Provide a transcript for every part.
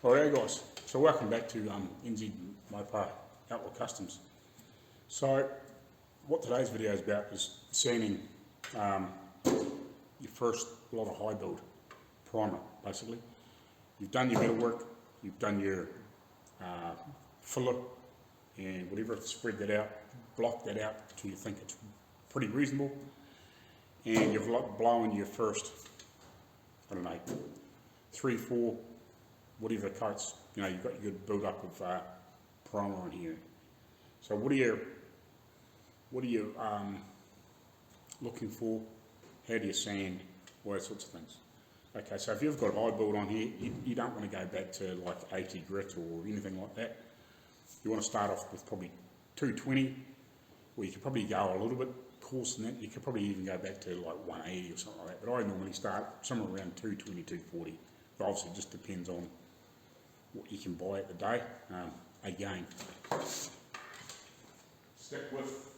Alright guys, so welcome back to NZ Outlaw Kustoms. So what today's video is about is sanding your first lot of high build primer basically. You've done your metal work, you've done your filler and whatever, spread that out, block that out until you think it's pretty reasonable, and you've blown your first, I don't know, 3, 4 whatever coats, you know, you've got your good build up of primer on here. So what are you looking for? How do you sand? All those sorts of things. Okay, so if you've got high build on here, you don't want to go back to like 80 grit or anything like that. You want to start off with probably 220, or you could probably go a little bit coarser than that. You could probably even go back to like 180 or something like that. But I normally start somewhere around 220, 240. It obviously just depends on what you can buy at the day. Again, stick with,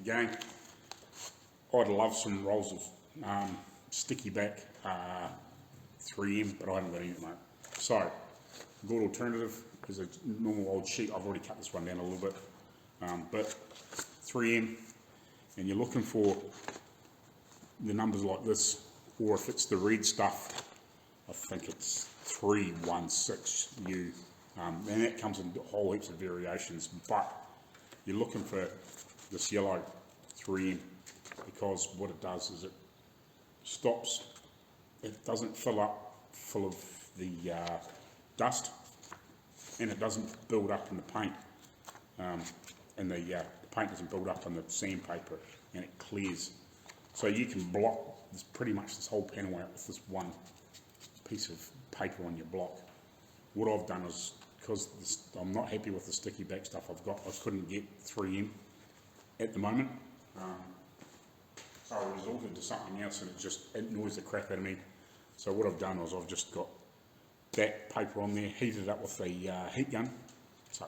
again, I'd love some rolls of sticky back 3M, but I haven't got any at the moment. So, a good alternative is a normal old sheet. I've already cut this one down a little bit, but 3M, and you're looking for the numbers like this, or if it's the red stuff, I think it's 316U, and that comes in whole heaps of variations, but you're looking for this yellow 3M, because what it does is it stops, it doesn't fill up full of the dust, and it doesn't build up in the paint, and the paint doesn't build up on the sandpaper, and it clears. So you can block pretty much this whole panel out with this one piece of paper on your block. What I've done is, because I'm not happy with the sticky back stuff I've got, I couldn't get 3M at the moment, so I resorted to something else, and it annoys the crap out of me. So what I've done is I've just got that paper on there, heated it up with a heat gun, so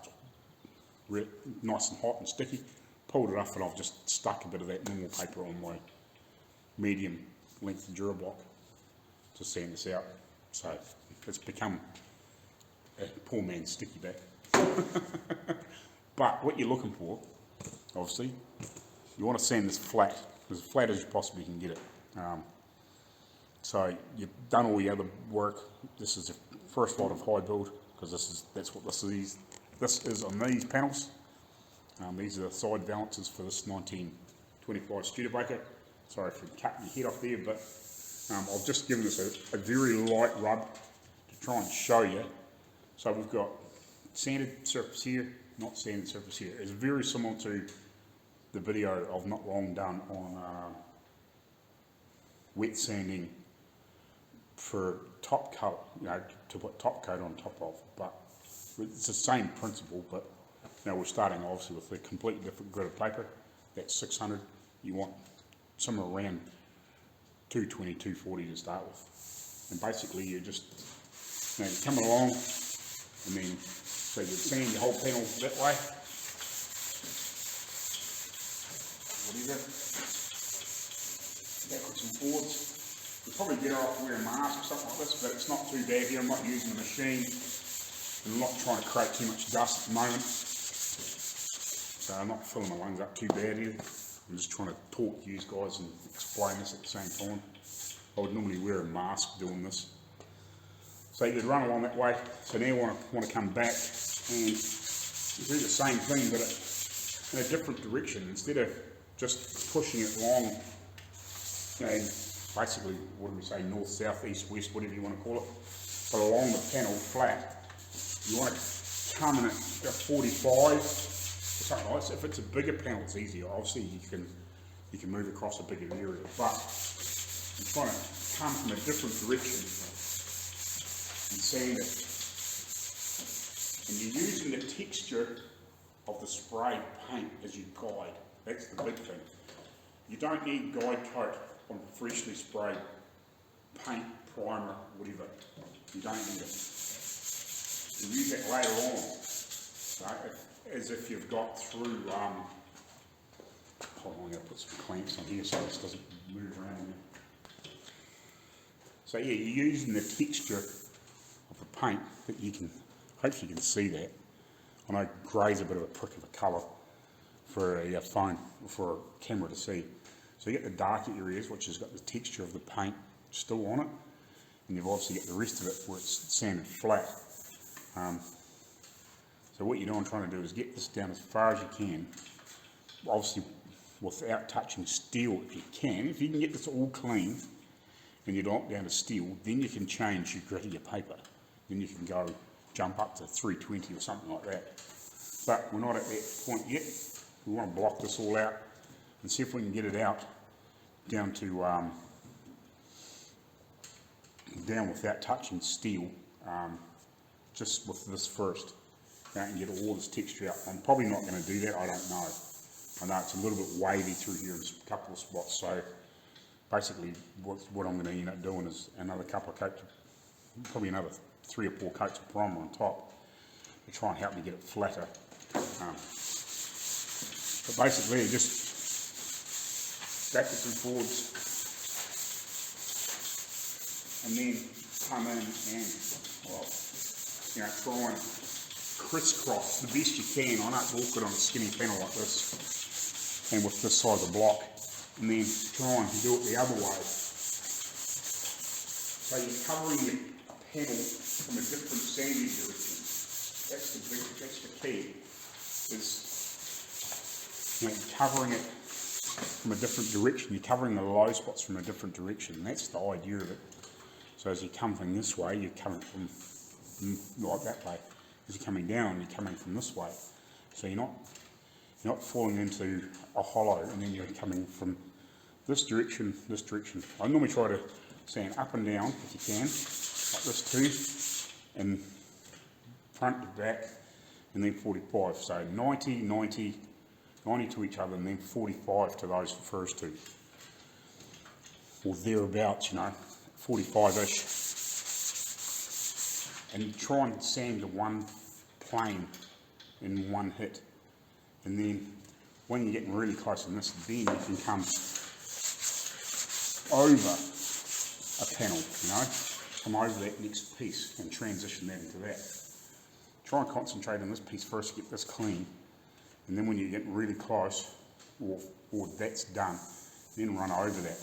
it's nice and hot and sticky, pulled it off, and I've just stuck a bit of that normal paper on my medium length Durablock to sand this out. So it's become a poor man's sticky back. But what you're looking for, obviously, you want to sand this flat, as flat as you possibly can get it. So you've done all the other work. This is the first lot of high build, because that's what this is. This is on these panels. These are the side balances for this 1925 Studebaker. Sorry for cutting your head off there, but I've just given this a very light rub to try and show you. So we've got sanded surface here, not sanded surface here. It's very similar to the video I've not long done on wet sanding for top coat, you know, to put top coat on top of. But it's the same principle, but now we're starting obviously with a completely different grit of paper. That's 600. You want somewhere around 220, 240 to start with. And basically you just, you know, you come along, and then so you sand your whole panel that way. Whatever. Backwards and forwards. You're probably better off wearing a mask or something like this, but it's not too bad here. I'm not using a machine. I'm not trying to create too much dust at the moment. So I'm not filling my lungs up too bad here. I'm just trying to talk to you guys and explain this at the same time. I would normally wear a mask doing this. So you could run along that way. So now I want to come back and do the same thing, but in a different direction. Instead of just pushing it along, you know, basically, what do we say, north, south, east, west, whatever you want to call it, but along the panel flat, you want to come in at 45 or something like this. If it's a bigger panel, it's easier. Obviously, you can move across a bigger area, but I'm trying to come from a different direction and sand it. And you're using the texture of the spray paint as your guide. That's the big thing. You don't need guide coat on freshly sprayed paint, primer, whatever. You don't need it. You use that later on, right? As if you've got through, hold on, I'm going to put some clamps on here so this doesn't move around here. So yeah, you're using the texture of the paint that you can, hopefully you can see that. I know grey's a bit of a prick of a colour for a phone, for a camera to see. So you get the darker areas, which has got the texture of the paint still on it, and you've obviously got the rest of it where it's sanded flat. So what you're doing, trying to do is get this down as far as you can, obviously without touching steel if you can. If you can get this all clean and you're not down to steel, then you can change your grit of your paper. Then you can go jump up to 320 or something like that. But we're not at that point yet. We want to block this all out and see if we can get it out down to down without touching steel, just with this first, and get all this texture out. I'm probably not going to do that, I don't know. I know it's a little bit wavy through here in a couple of spots, so basically what I'm going to end up doing is another couple of coats, probably another 3 or 4 coats of primer on top to try and help me get it flatter. But basically just backwards and forwards, and then come in and, well, you know, try and crisscross the best you can. I know it's awkward on a skinny panel like this and with this size of block, and then try and do it the other way. So you're covering the panel from a different sanding direction. That's the key, is, you know, covering it from a different direction. You're covering the low spots from a different direction, and that's the idea of it. So as you come from this way, you're coming from like that way. As you're coming down, you're coming from this way. So you're not falling into a hollow, and then you're coming from this direction, this direction. I normally try to sand up and down if you can, like this too, and front to back, and then 45. So 90, 90, 90 to each other, and then 45 to those first two, or thereabouts, you know, 45-ish. And try and sand to one plane in one hit. And then when you're getting really close in this, then you can come over a panel, you know, come over that next piece and transition that into that. Try and concentrate on this piece first to get this clean, and then when you're getting really close, or that's done, then run over that.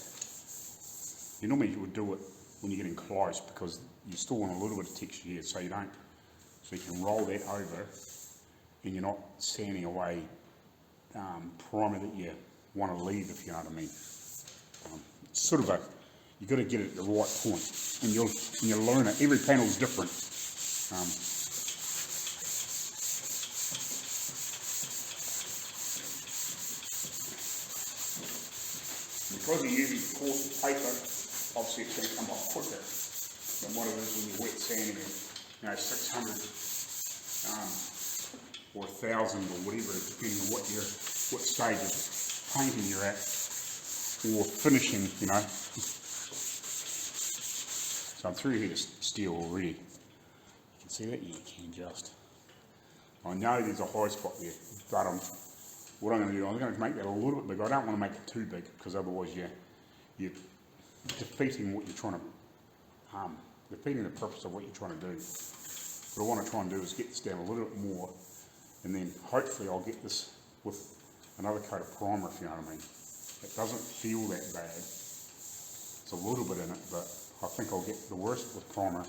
You normally would do it when you're getting close, because you still want a little bit of texture here, so you can roll that over, and you're not sanding away primer that you want to leave, if you know what I mean. It's sort of you've got to get it at the right point, and you'll learn it. Every panel is different. Because you're using coarser paper, obviously it's going to come off quicker than what it is when you're wet sanding it, you know, 600 or 1,000 or whatever, depending on what stage of painting you're at, or finishing, you know. So I'm through here to steel already. You can see that? Yeah, you can just. I know there's a high spot there, but what I'm going to do, I'm going to make that a little bit bigger. I don't want to make it too big, because otherwise you're defeating what you're trying to, defeating the purpose of what you're trying to do. What I want to try and do is get this down a little bit more, and then hopefully I'll get this with another coat of primer, if you know what I mean. It doesn't feel that bad. It's a little bit in it, but I think I'll get the worst with primer,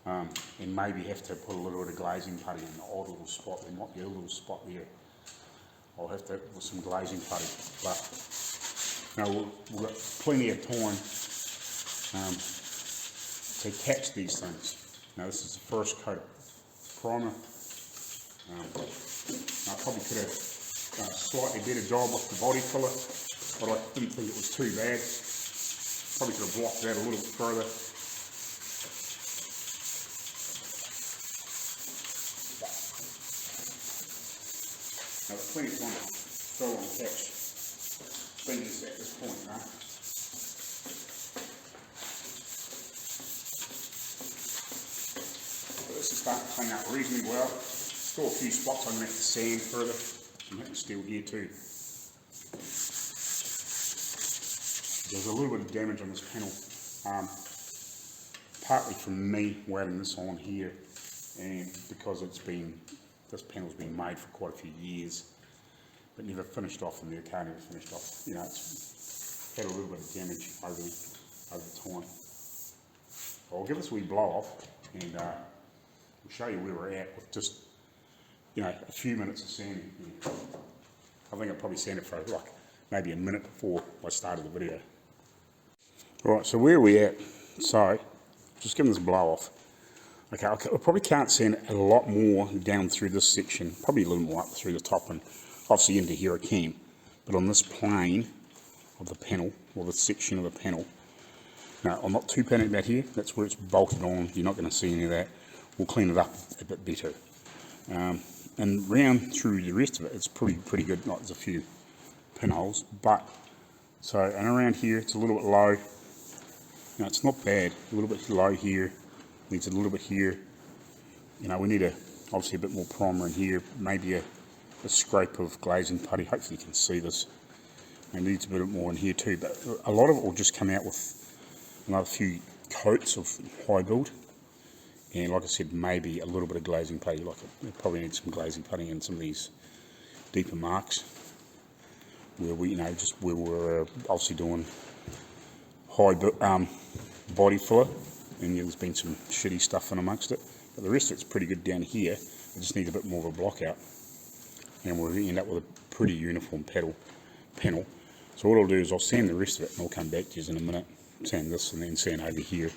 and maybe have to put a little bit of glazing putty in the odd little spot. There might be a little spot there. I'll have to with some glazing putty, but no, we've got plenty of time to catch these things. Now this is the first coat of primer. I probably could have done a slightly better job with the body filler, but I didn't think it was too bad. Probably could have blocked that a little bit further. Now there's plenty of time to fill and catch things at this point, right? So this is starting to clean up reasonably well. Still a few spots I'm going to have to sand further. I'm hitting steel here too. There's a little bit of damage on this panel. partly from me waiting this on here, and because this panel's been made for quite a few years, but never finished off, and the car never finished off. You know, it's had a little bit of damage over time. I'll give this a wee blow off, and we'll show you where we're at with just, you know, a few minutes of sanding here. I think I probably sanded for like maybe a minute before I started the video. Right, so where are we at? So, just giving this a blow off. Okay, I probably can't sand a lot more down through this section, probably a little more up through the top and obviously into here I can. But on this plane of the panel, or the section of the panel, no, I'm not too panicked about here, that's where it's bolted on, you're not going to see any of that. We'll clean it up a bit better. And round through the rest of it, it's pretty good. Like, there's a few pinholes, but so, and around here it's a little bit low. No, it's not bad. A little bit low here, needs a little bit here. You know, we need obviously a bit more primer in here, maybe a scrape of glazing putty. Hopefully you can see this. It needs a bit more in here too, but a lot of it will just come out with another few coats of high build. And like I said, maybe a little bit of glazing putty. Like it probably needs some glazing putty in some of these deeper marks where we, you know, just where we're obviously doing high body filler, and there's been some shitty stuff in amongst it. But the rest of it's pretty good down here. It just needs a bit more of a block out, and we'll end up with a pretty uniform panel. So what I'll do is I'll sand the rest of it, and I'll come back to you in a minute. Sand this and then sand over here,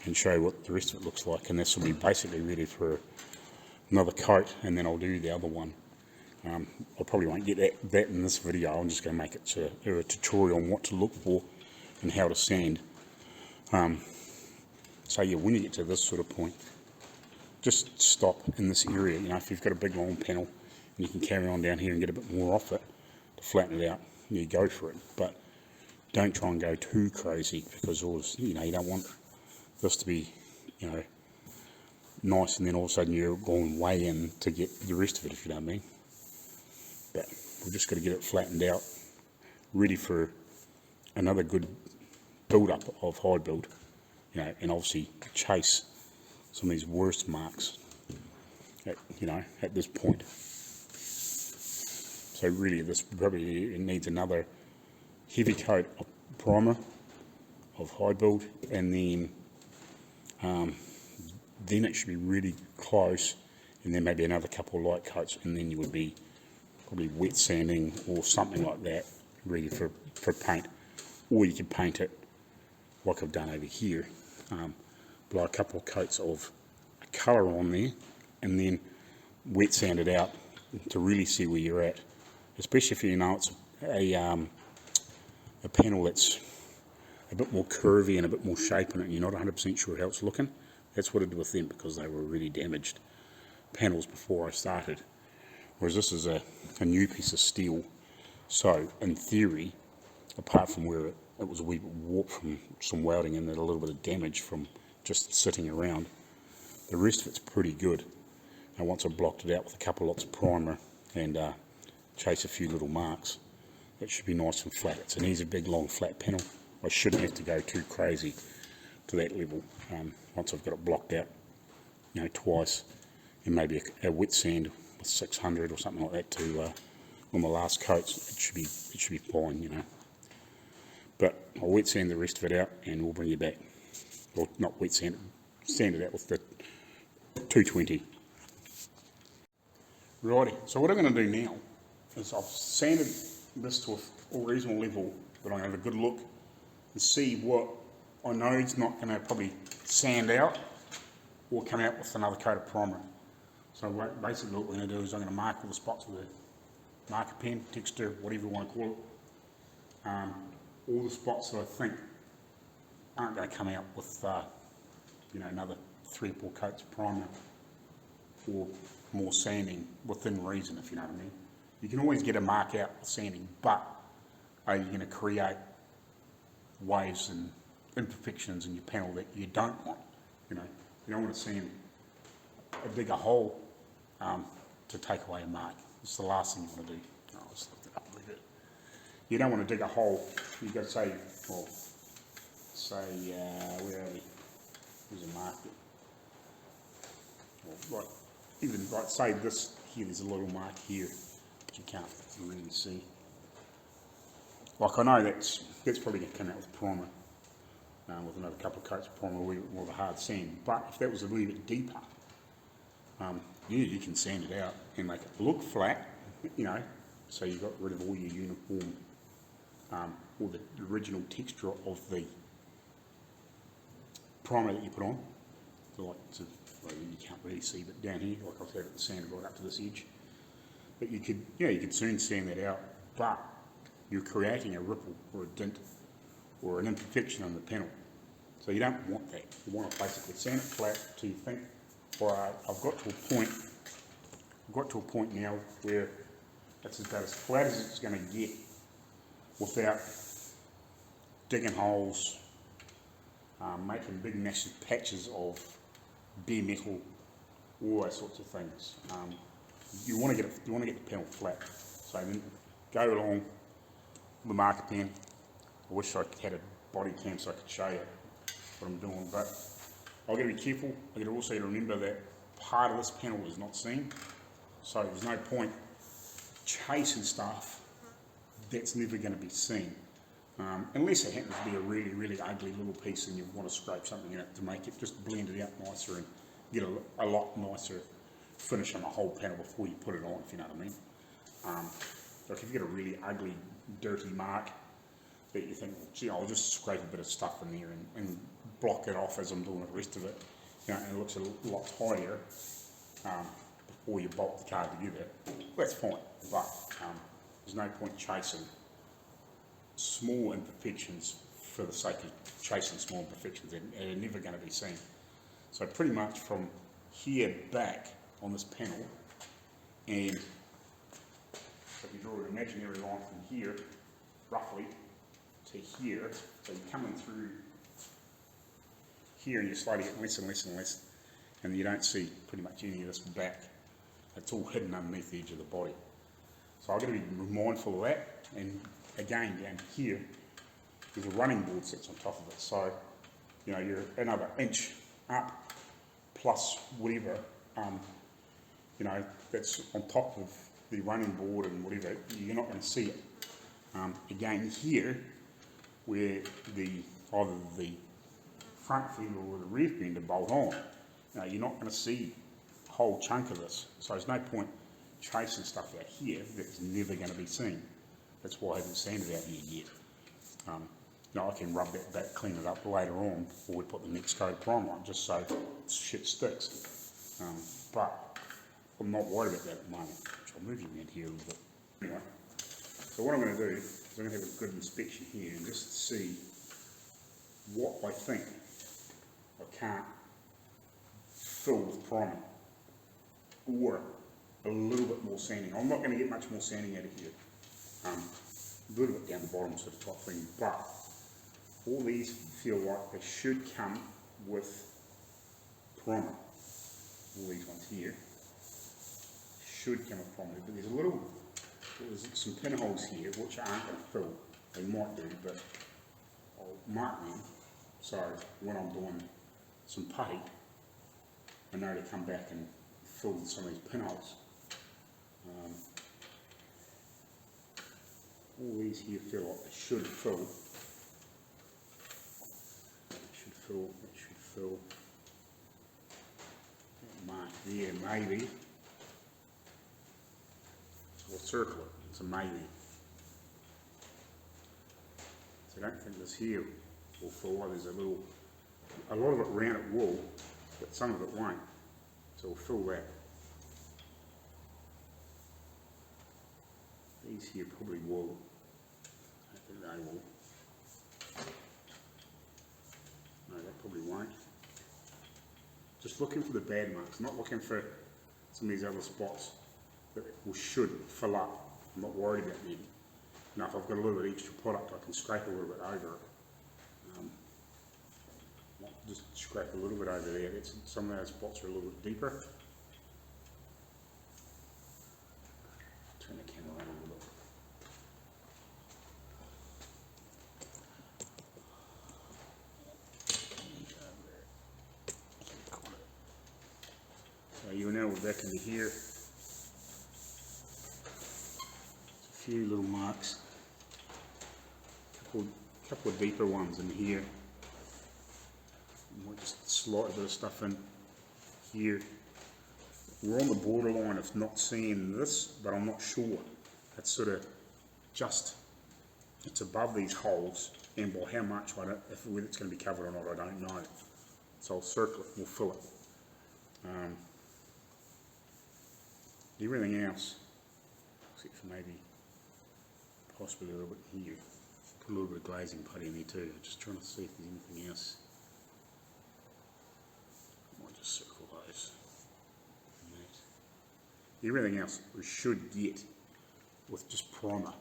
and show you what the rest of it looks like, and this will be basically ready for another coat, and then I'll do the other one. I probably won't get that in this video. I'm just going to make it a tutorial on what to look for and how to sand. So yeah, when you get to this sort of point, just stop in this area. You know, if you've got a big long panel and you can carry on down here and get a bit more off it to flatten it out, you go for it. But don't try and go too crazy, because you know, you don't want this to be, you know, nice and then all of a sudden you're going way in to get the rest of it, if you know what I mean. But we've just got to get it flattened out, ready for another good build up of high build, you know, and obviously chase some of these worst marks at, you know, at this point. So really this probably needs another heavy coat of primer of high build, and then it should be really close, and then maybe another couple of light coats, and then you would be probably wet sanding or something like that, ready for paint. Or you could paint it like I've done over here, blow a couple of coats of colour on there, and then wet sand it out to really see where you're at, especially if you know it's a panel that's a bit more curvy and a bit more shape in it, and you're not 100% sure how it's looking. That's what I did with them, because they were really damaged panels before I started. Whereas this is a new piece of steel. So, in theory, apart from where it was a wee bit warped from some welding and a little bit of damage from just sitting around, the rest of it's pretty good. And once I've blocked it out with a couple of lots of primer and chase a few little marks, it should be nice and flat. It's an easy, big, long, flat panel. I shouldn't have to go too crazy to that level. Once I've got it blocked out, you know, twice, and maybe a wet sand with 600 or something like that to on the last coats, it should be fine, you know. But I'll wet sand the rest of it out, and we'll bring you back. Or not wet sand it, sand it out with the 220. Righty. So what I'm going to do now is I've sanded this to a reasonable level, but I'm going to have a good look and see what I know it's not going to probably sand out or come out with another coat of primer. So basically what we're going to do is I'm going to mark all the spots with a marker pen, texture, whatever you want to call it. All the spots that I think aren't going to come out with you know, another 3 or 4 coats of primer or more sanding within reason, if you know what I mean. You can always get a mark out with sanding, but are you going to create waves and imperfections in your panel that you don't want? You know, you don't want to sand dig a hole to take away a mark. It's the last thing you want to do. Oh, let's lift it up a little bit. You don't want to dig a hole. You've got to say, well, say, where are we? like, even like say this here, there's a little mark here, which you can't really see. Like I know that's probably going to come out with primer, with another couple of coats of primer, a wee bit more of a hard sand. But if that was a wee bit deeper, yeah, you can sand it out and make it look flat, you know, so you've got rid of all your uniform, all the original texture of the primer that you put on. So like, well, you can't really see, but down here, like I've had it sanded right up to this edge. But you could soon sand that out, but you're creating a ripple or a dint or an imperfection on the panel. So you don't want that. You want to basically sand it flat till you think, all right, I've got to a point now where it's about as flat as it's going to get without digging holes, making big massive patches of bare metal, all those sorts of things. You want to get the panel flat. So then go along the marker pen. I wish I had a body cam so I could show you what I'm doing, but I've got to be careful. I've got to also remember that part of this panel is not seen, so there's no point chasing stuff that's never going to be seen, unless it happens to be a really, really ugly little piece and you want to scrape something in it to make it just blend it out nicer and get a lot nicer finish on the whole panel before you put it on, if you know what I mean. Like if you get a really ugly, dirty mark that you think, gee, I'll just scrape a bit of stuff in there and block it off as I'm doing the rest of it, you know, and it looks a lot tidier before you bolt the car together, that's fine. But there's no point chasing small imperfections for the sake of chasing small imperfections, and they're never going to be seen. So pretty much from here back on this panel, and if you draw an imaginary line from here, roughly, to here, so you're coming through here and you're slowly getting less and less and less, and you don't see pretty much any of this back. It's all hidden underneath the edge of the body. So I've got to be mindful of that, and again, down here, there's a running board sits on top of it, so you know, you're another inch up, plus whatever, you know, that's on top of the running board and whatever, you're not going to see it. Again, here, where either the front fender or the rear fender bolt on, you know, you're not going to see a whole chunk of this. So there's no point chasing stuff out here that's never going to be seen. That's why I haven't sanded out here yet. You know, I can rub that back, clean it up later on before we put the next coat of primer on, just so shit sticks. But I'm not worried about that at the moment. I'll move you around here a little bit. Anyway, so what I'm going to do is I'm going to have a good inspection here and just see what I think I can't fill with primer, or a little bit more sanding. I'm not going to get much more sanding out of here. A little bit down the bottom sort of top thing, but all these feel like they should come with primer. All these ones here should come with primer, but there's some pinholes here which aren't going to fill. They might do, but I'll mark them so when I'm doing some putty, I know to come back and fill some of these pinholes. All these here feel like they should fill. It should fill. That mark there, maybe. So we'll circle it, it's a maybe. So I don't think this here will fill. There's a lot of it round it will, but some of it won't. So we'll fill that. These here probably will. I think they will. No, that probably won't. Just looking for the bad marks, not looking for some of these other spots that should fill up. I'm not worried about them. Now, if I've got a little bit extra product, I can scrape a little bit over it. Just scrape a little bit over there. Some of those spots are a little bit deeper. Turn the camera on a little bit. So you know we're back into here. There's a few little marks. Couple of deeper ones in here. I might just slide a bit of stuff in here. We're on the borderline of not seeing this, but I'm not sure. It's sort of just, it's above these holes, and by how much, whether it's going to be covered or not, I don't know. So I'll circle it, we'll fill it. Everything else, except for maybe possibly a little bit here. Put a little bit of glazing putty in there too. Just trying to see if there's anything else. I might just circle those. Everything else we should get with just primer.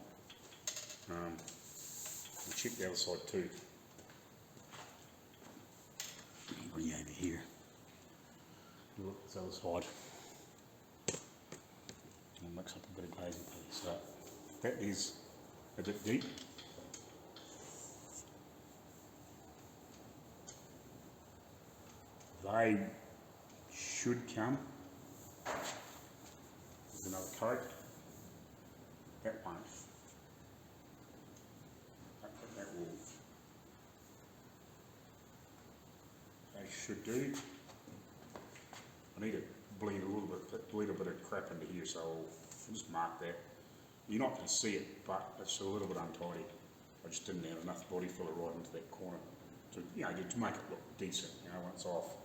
We'll check the other side too. Bring you over here. Look at this other side. I'll mix up a bit of glazing putty. So that is a bit deep. They should come with another coat. That won't. That will. They should do. I need to bleed a bit of crap into here, so I'll just mark that. You're not going to see it, but it's a little bit untidy. I just didn't have enough body filler right into that corner to, to make it look decent, when it's off.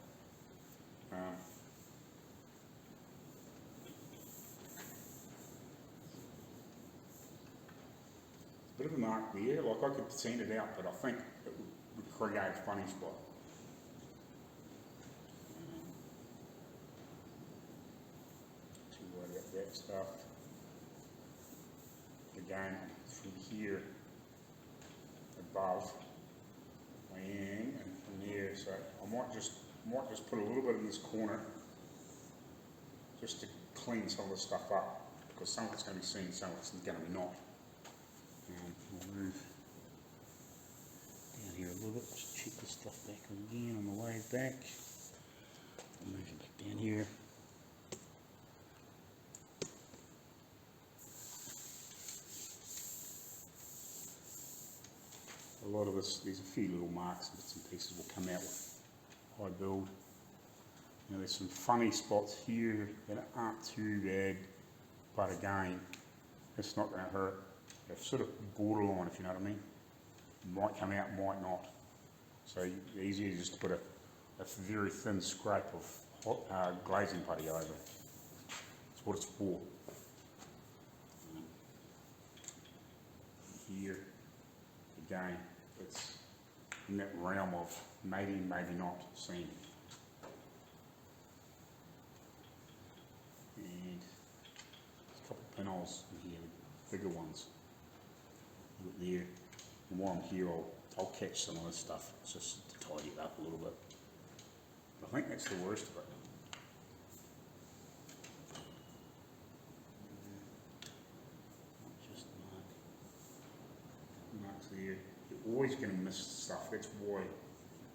Bit of a mark there, like I could sand it out, but I think it would create a funny spot. Too worried about that stuff. Again, from here above, and from there, so I might just put a little bit in this corner just to clean some of this stuff up, because some of it's going to be seen, some of it's going to be not. We'll move down here a little bit, just check this stuff back again on the way back. I'll move it back down here. A lot of this, there's a few little marks and bits and pieces will come out with high build. There's some funny spots here that aren't too bad, but again, it's not going to hurt. It's sort of borderline, if you know what I mean. Might come out, might not. So the easier is just to put a very thin scrape of glazing putty over. That's what it's for. Here, again, it's in that realm of maybe, maybe not seen. And there's a couple of pinholes in here, bigger ones. Look there. And while I'm here, I'll catch some of this stuff just to tidy it up a little bit. But I think that's the worst of it. Just marks there. You're always going to miss stuff. That's why,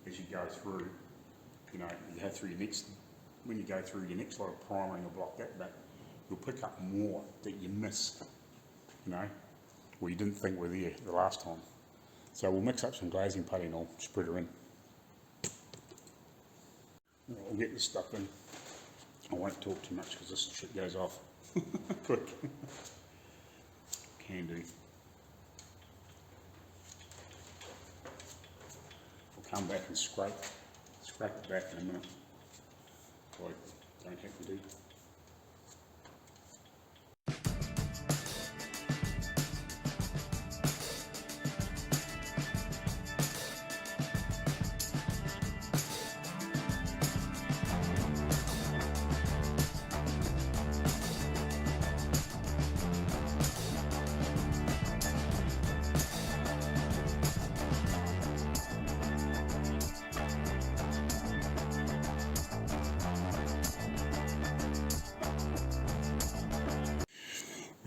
as you go through, you go through when you go through your next lot of primering, you'll block that back. You'll pick up more that you miss, or you didn't think were there the last time. So we'll mix up some glazing putty and I'll spread her in. I'll get this stuff in. I won't talk too much because this shit goes off quick. Can do. I'll come back and scrape it back in a minute. So I don't have to do.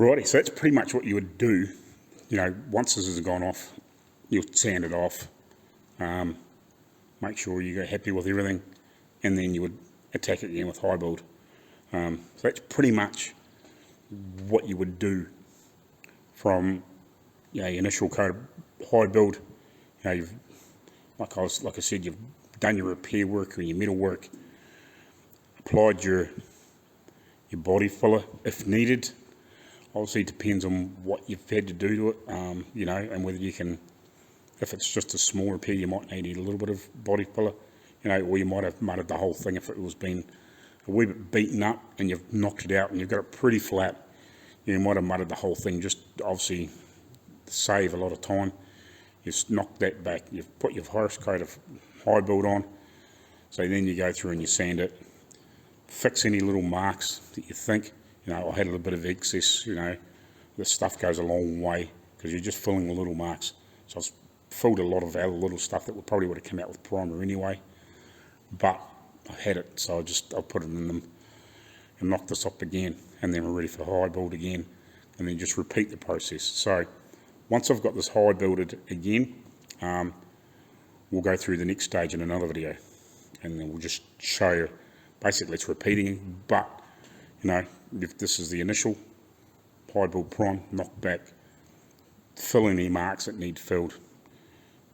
Righty, so that's pretty much what you would do. Once this has gone off, you'll sand it off, make sure you're happy with everything, and then you would attack it again with high build. So that's pretty much what you would do from your initial coat of high build. You've, like I said, you've done your repair work or your metal work, applied your body filler if needed. Obviously, it depends on what you've had to do to it, and whether you can. If it's just a small repair, you might need a little bit of body filler, or you might have mudded the whole thing if it was been a wee bit beaten up and you've knocked it out and you've got it pretty flat. You might have mudded the whole thing, just obviously to save a lot of time. You've knocked that back, you've put your first coat of high build on, so then you go through and you sand it, fix any little marks that you think, I had a little bit of excess, this stuff goes a long way because you're just filling the little marks. So I've filled a lot of other little stuff that probably would have come out with primer anyway, but I had it, so I'll put it in them and knock this up again, and then we're ready for the high build again, and then just repeat the process. So once I've got this high builded again, we'll go through the next stage in another video, and then we'll just show you, basically it's repeating, but if this is the initial high build prime, knock back, fill any marks that need filled,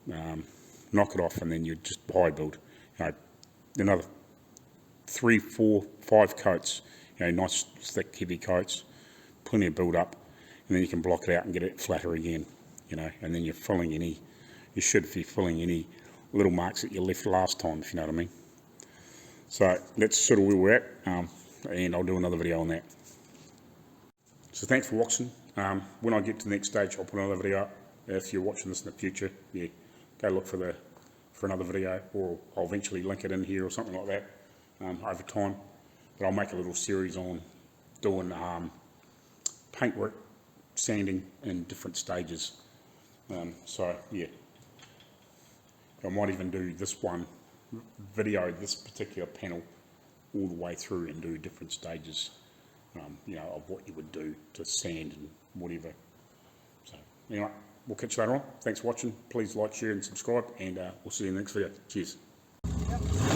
knock it off, and then you just high build, another 3, 4, 5 coats, nice thick heavy coats, plenty of build up, and then you can block it out and get it flatter again, and then you should be filling any little marks that you left last time, if you know what I mean. So that's sort of where we're at, and I'll do another video on that. So thanks for watching. When I get to the next stage, I'll put another video up. If you're watching this in the future, go look for another video, or I'll eventually link it in here or something like that over time. But I'll make a little series on doing paintwork, sanding in different stages. So yeah, I might even do this this particular panel all the way through and do different stages, of what you would do to sand and whatever. So anyway, we'll catch you later on. Thanks for watching. Please like, share and subscribe, and we'll see you in the next video. Cheers.